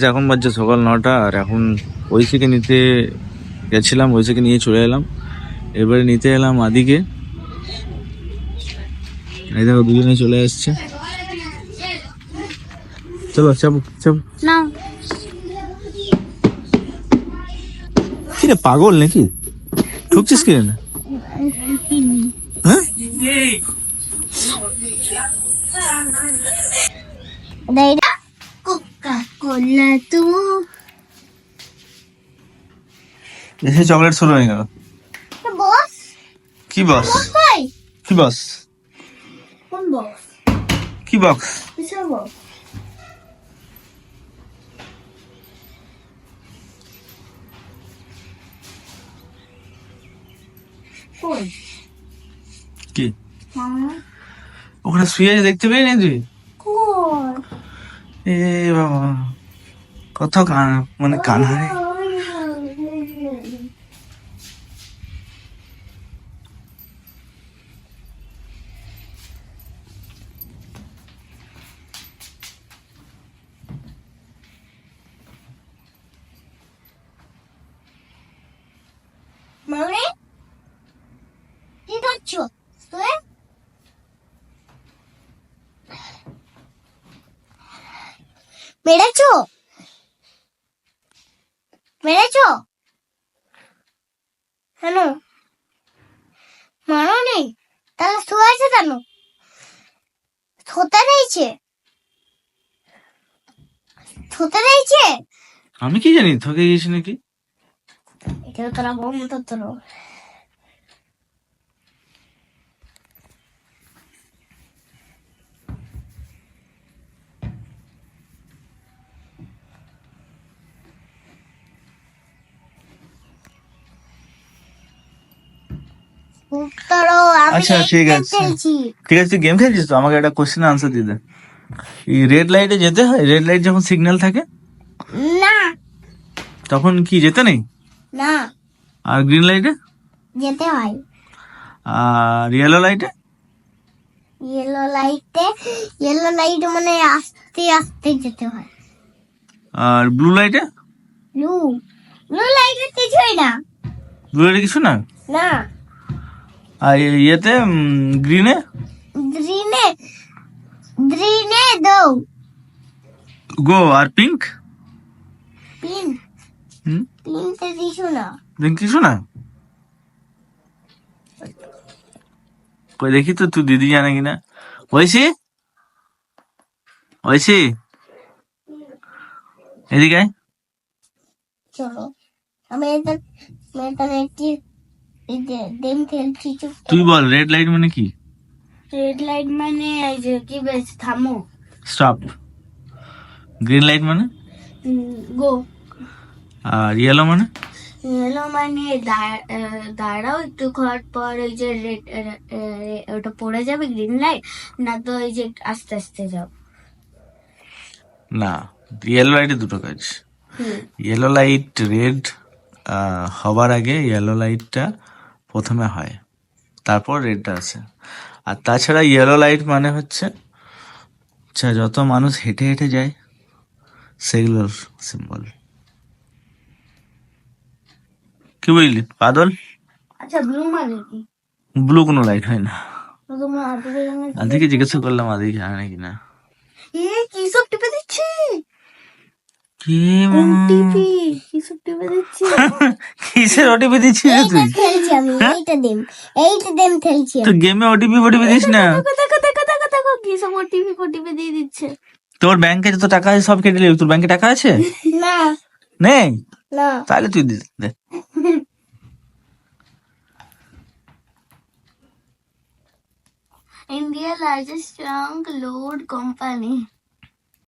এখন বাজছে সকাল 9টা, আর এখন ঐশীকে নিতে গেছিলাম, ঐশীকে নিয়ে চলে এলাম। এবারে নিতে এলাম আদিকে। এই দেখো দুজনে চলে আসছে। চলো চাপো চাপো। কিরে পাগল নাকি, ঠুকছিস কিরে না? হ্যাঁ এসে চকলেট শুরু হয়ে গেল। কি বস? কি বস? কি বক্স? কি ওখানে শুয়ে আছে, দেখতে পেয়ে নাই তুই? এ বাবা, কত কান, মানে কানহারে। মামনি কি করছো তুই? মেরেছো মেরেছো কেন? মানো নেই তাহলে শুয়ে আছে কেন? থোতা দিয়েছে, থোতা দিয়েছে। আমি কি জানি তোকে গেছি নাকি। এটা তোরা বন্ধ তোর। আচ্ছা ঠিক আছে, ঠিক আছে, তুই গেম খেলছিস তো, আমাকে একটা কোশ্চেন আনসার দিয়ে দে। এই রেড লাইটে যেতে হয়? রেড লাইট যখন সিগন্যাল থাকে না তখন কি যেতে নেই? না আর গ্রিন লাইটে? যেতে হয়। আর ইয়েলো লাইটে? ইয়েলো লাইটে মানে আস্তে আস্তে যেতে হয়। আর ব্লু লাইটে? ব্লু ব্লু লাইটে কিছুই না। ব্লু লাইটে কিছু না? না। আর ইয়েতে গ্রিনে? গ্রিনে গ্রিনে দাও গো। আর পিঙ্ক? পিঙ্ক পিঙ্কে কিছু না। পিঙ্ক কিছু না? কই দেখি তো, তুই দিদি জানে কিনা। ঐশী, ঐশী এদিকে আয়। চলো আমি এটা একটি গেম খেলছি। তুই বল রেড লাইট মানে কি? রেড লাইট মানে এই যে কি বেশ থামো, স্টপ। গ্রিন লাইট মানে? গো। আর ইয়েলো মানে? ইয়েলো মানে দাঁড়াও একটু খাওয়ার পর ওই যে রেড ওটা পড়ে যাবে গ্রিন লাইট, না তো ওই যে আস্তে আস্তে যাও। না, ইয়েলো লাইটে দুটো কাজ। ইয়েলো লাইট রেড হবার আগে ইয়েলো লাইটটা প্রথমে হয়, তারপর রেডটা আসে। আর তাছাড়া ইয়েলো লাইট মানে হচ্ছে আচ্ছা যত মানুষ হেঁটে হেঁটে যায় সেগুলোর সিম্বল। কি বুঝলি বাদল? আচ্ছা ব্লু মানে কি? ব্লু কোনো লাইট হয় না। তোমার আদিকে আদিকে জিজ্ঞাসা করলাম আদি জানে নাকি না। কি সব টিপে দিচ্ছি? কি ওটিপি কি সব টিপে দিচ্ছি? কিসের ওটিপি দিচ্ছিস রে তুই? খেলছি আমি এইটা দেম খেলছি। তো গেমে ওটিপি দিস না। দেখো কি সব ওটিপি দিয়ে দিচ্ছে। তোর ব্যাংকে যত টাকা আছে সব কেটে নিবি। তোর ব্যাংকে টাকা আছে? না নেই? না। তাহলে তুই দে। India's largest trunk load company.